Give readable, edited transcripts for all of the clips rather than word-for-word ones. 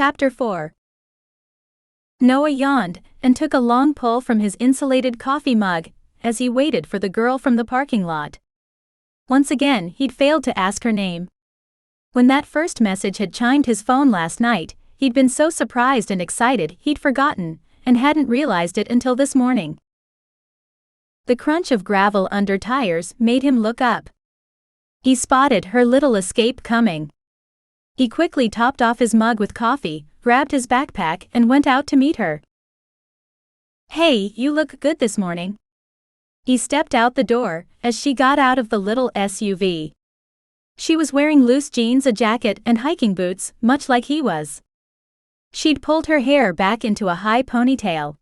Chapter 4. Noah yawned and took a long pull from his insulated coffee mug as he waited for the girl from the parking lot. Once again, he'd failed to ask her name. When that first message had chimed his phone last night, he'd been so surprised and excited he'd forgotten and hadn't realized it until this morning. The crunch of gravel under tires made him look up. He spotted her little escape coming. He quickly topped off his mug with coffee, grabbed his backpack, and went out to meet her. "Hey, you look good this morning." He stepped out the door as she got out of the little SUV. She was wearing loose jeans, a jacket, and hiking boots, much like he was. She'd pulled her hair back into a high ponytail.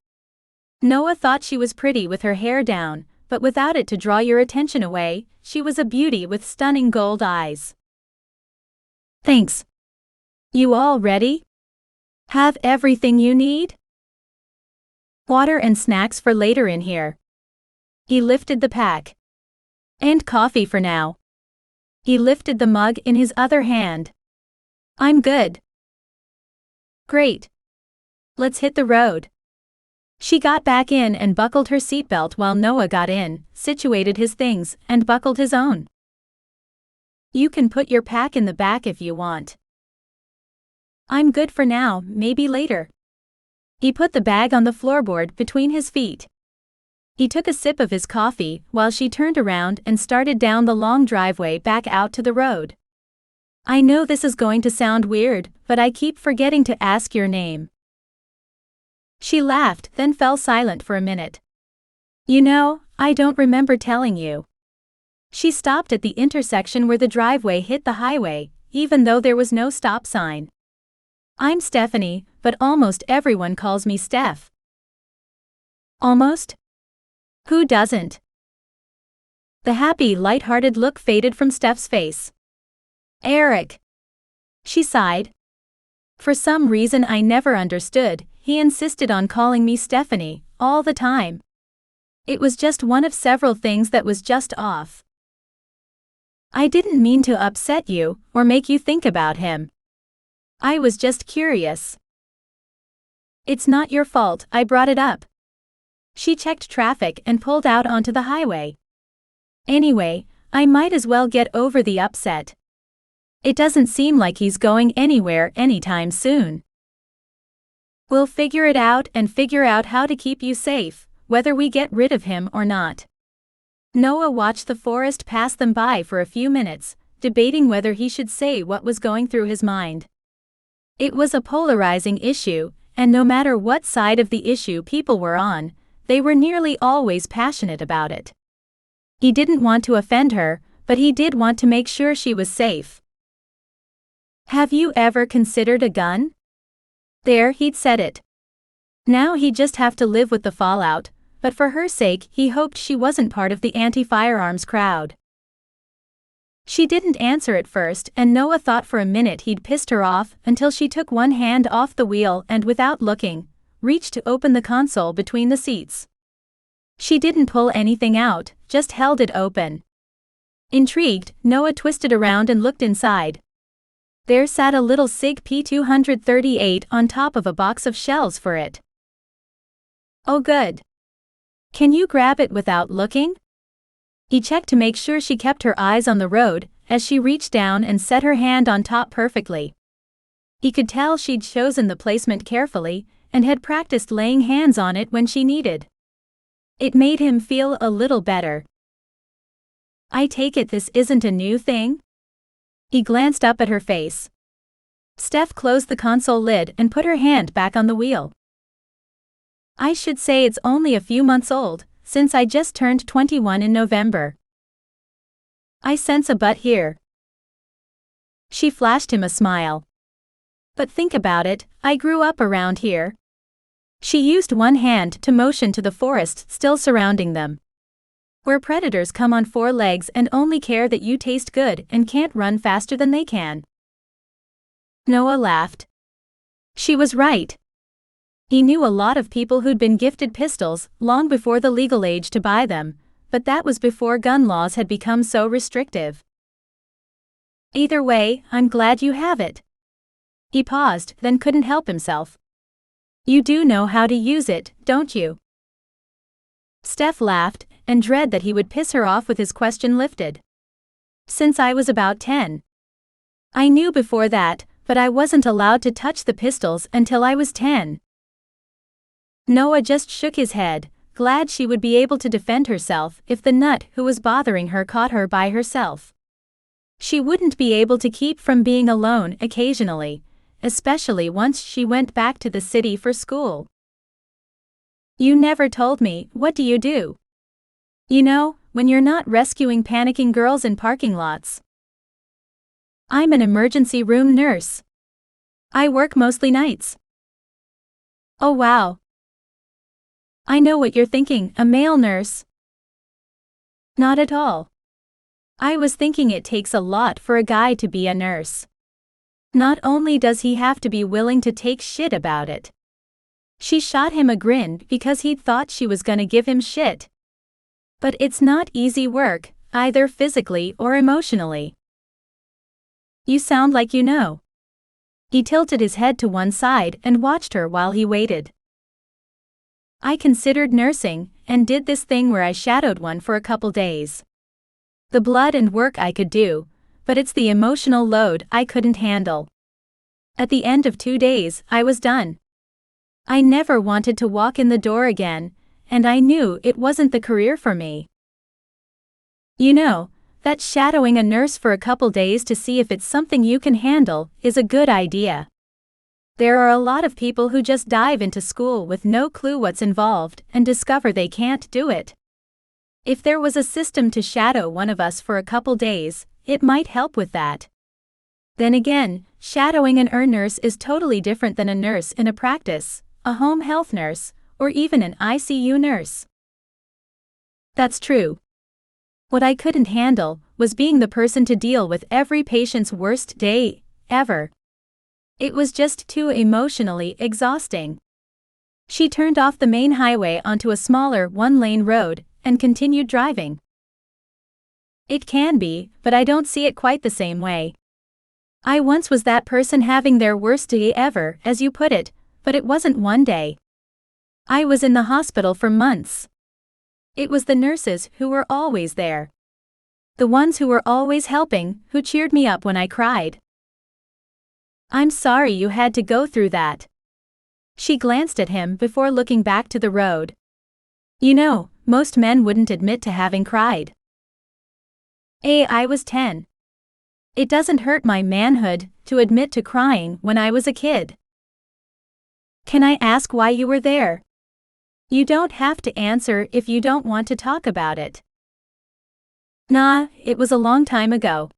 Noah thought she was pretty with her hair down, but without it to draw your attention away, she was a beauty with stunning gold eyes. "Thanks. You all ready? Have everything you need? Water and snacks for later in here." He lifted the pack. "And coffee for now." He lifted the mug in his other hand. "I'm good." "Great. Let's hit the road." She got back in and buckled her seatbelt while Noah got in, situated his things, and buckled his own. "You can put your pack in the back if you want." "I'm good for now, maybe later." He put the bag on the floorboard between his feet. He took a sip of his coffee while she turned around and started down the long driveway back out to the road. "I know this is going to sound weird, but I keep forgetting to ask your name." She laughed, then fell silent for a minute. "You know, I don't remember telling you." She stopped at the intersection where the driveway hit the highway, even though there was no stop sign. "I'm Stephanie, but almost everyone calls me Steph." "Almost? Who doesn't?" The happy, light-hearted look faded from Steph's face. "Eric." She sighed. "For some reason I never understood, he insisted on calling me Stephanie, all the time. It was just one of several things that was just off." "I didn't mean to upset you, or make you think about him. I was just curious." "It's not your fault, I brought it up." She checked traffic and pulled out onto the highway. "Anyway, I might as well get over the upset. It doesn't seem like he's going anywhere anytime soon. We'll figure it out and figure out how to keep you safe, whether we get rid of him or not." Noah watched the forest pass them by for a few minutes, debating whether he should say what was going through his mind. It was a polarizing issue, and no matter what side of the issue people were on, they were nearly always passionate about it. He didn't want to offend her, but he did want to make sure she was safe. "Have you ever considered a gun?" There, he'd said it. Now he'd just have to live with the fallout, but for her sake he hoped she wasn't part of the anti-firearms crowd. She didn't answer at first, and Noah thought for a minute he'd pissed her off until she took one hand off the wheel and, without looking, reached to open the console between the seats. She didn't pull anything out, just held it open. Intrigued, Noah twisted around and looked inside. There sat a little SIG P238 on top of a box of shells for it. "Oh good. Can you grab it without looking?" He checked to make sure she kept her eyes on the road as she reached down and set her hand on top perfectly. He could tell she'd chosen the placement carefully and had practiced laying hands on it when she needed. It made him feel a little better. "I take it this isn't a new thing?" He glanced up at her face. Steph closed the console lid and put her hand back on the wheel. "I should say it's only a few months old, since I just turned 21 in November." "I sense a but here." She flashed him a smile. "But think about it, I grew up around here." She used one hand to motion to the forest still surrounding them. "Where predators come on four legs and only care that you taste good and can't run faster than they can." Noah laughed. She was right. He knew a lot of people who'd been gifted pistols long before the legal age to buy them, but that was before gun laws had become so restrictive. "Either way, I'm glad you have it." He paused, then couldn't help himself. You do know how to use it, don't you? Steph laughed, and dread that he would piss her off with his question lifted. Since I was about 10. I knew before that, but I wasn't allowed to touch the pistols until I was 10. Noah just shook his head, glad she would be able to defend herself if the nut who was bothering her caught her by herself. She wouldn't be able to keep from being alone occasionally, especially once she went back to the city for school. You never told me, what do you do? You know, when you're not rescuing panicking girls in parking lots. I'm an emergency room nurse. I work mostly nights. Oh wow. I know what you're thinking, a male nurse. Not at all. I was thinking it takes a lot for a guy to be a nurse. Not only does he have to be willing to take shit about it. She shot him a grin because he'd thought she was gonna give him shit. But it's not easy work, either physically or emotionally. You sound like you know. He tilted his head to one side and watched her while he waited. I considered nursing, and did this thing where I shadowed one for a couple days. The blood and work I could do, but it's the emotional load I couldn't handle. At the end of 2 days, I was done. I never wanted to walk in the door again, and I knew it wasn't the career for me. You know, that shadowing a nurse for a couple days to see if it's something you can handle is a good idea. There are a lot of people who just dive into school with no clue what's involved and discover they can't do it. If there was a system to shadow one of us for a couple days, it might help with that. Then again, shadowing an ER nurse is totally different than a nurse in a practice, a home health nurse, or even an ICU nurse. That's true. What I couldn't handle was being the person to deal with every patient's worst day, ever. It was just too emotionally exhausting. She turned off the main highway onto a smaller one-lane road and continued driving. It can be, but I don't see it quite the same way. I once was that person having their worst day ever, as you put it, but it wasn't one day. I was in the hospital for months. It was the nurses who were always there. The ones who were always helping, who cheered me up when I cried. I'm sorry you had to go through that. She glanced at him before looking back to the road. You know, most men wouldn't admit to having cried. I was 10. It doesn't hurt my manhood to admit to crying when I was a kid. Can I ask why you were there? You don't have to answer if you don't want to talk about it. Nah, it was a long time ago.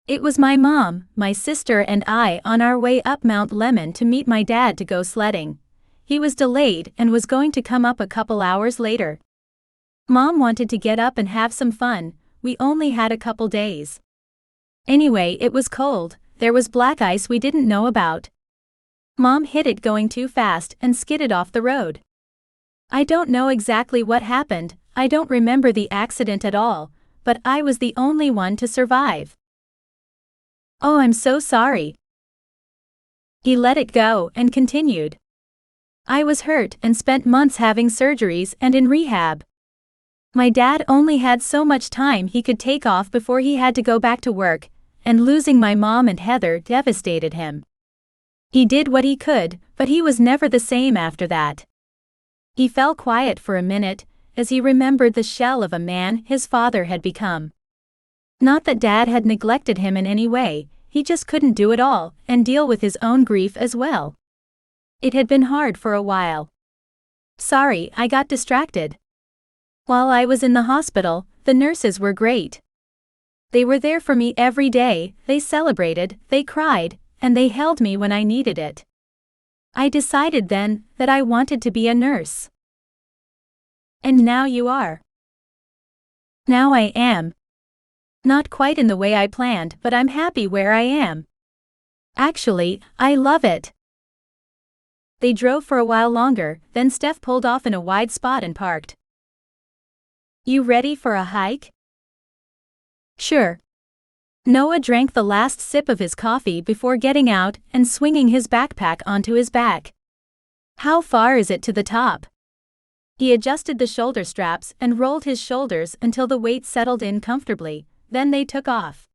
It was my mom, my sister and I on our way up Mount Lemon to meet my dad to go sledding. He was delayed and was going to come up a couple hours later. Mom wanted to get up and have some fun, we only had a couple days. Anyway, it was cold, there was black ice we didn't know about. Mom hit it going too fast and skidded off the road. I don't know exactly what happened, I don't remember the accident at all, but I was the only one to survive. Oh, I'm so sorry. He let it go and continued. I was hurt and spent months having surgeries and in rehab. My dad only had so much time he could take off before he had to go back to work, and losing my mom and Heather devastated him. He did what he could, but he was never the same after that. He fell quiet for a minute, as he remembered the shell of a man his father had become. Not that Dad had neglected him in any way, he just couldn't do it all, and deal with his own grief as well. It had been hard for a while. Sorry, I got distracted. While I was in the hospital, the nurses were great. They were there for me every day, they celebrated, they cried, and they held me when I needed it. I decided then that I wanted to be a nurse. And now you are. Now I am. Not quite in the way I planned, but I'm happy where I am. Actually, I love it. They drove for a while longer, then Steph pulled off in a wide spot and parked. You ready for a hike? Sure. Noah drank the last sip of his coffee before getting out and swinging his backpack onto his back. How far is it to the top? He adjusted the shoulder straps and rolled his shoulders until the weight settled in comfortably, then they took off.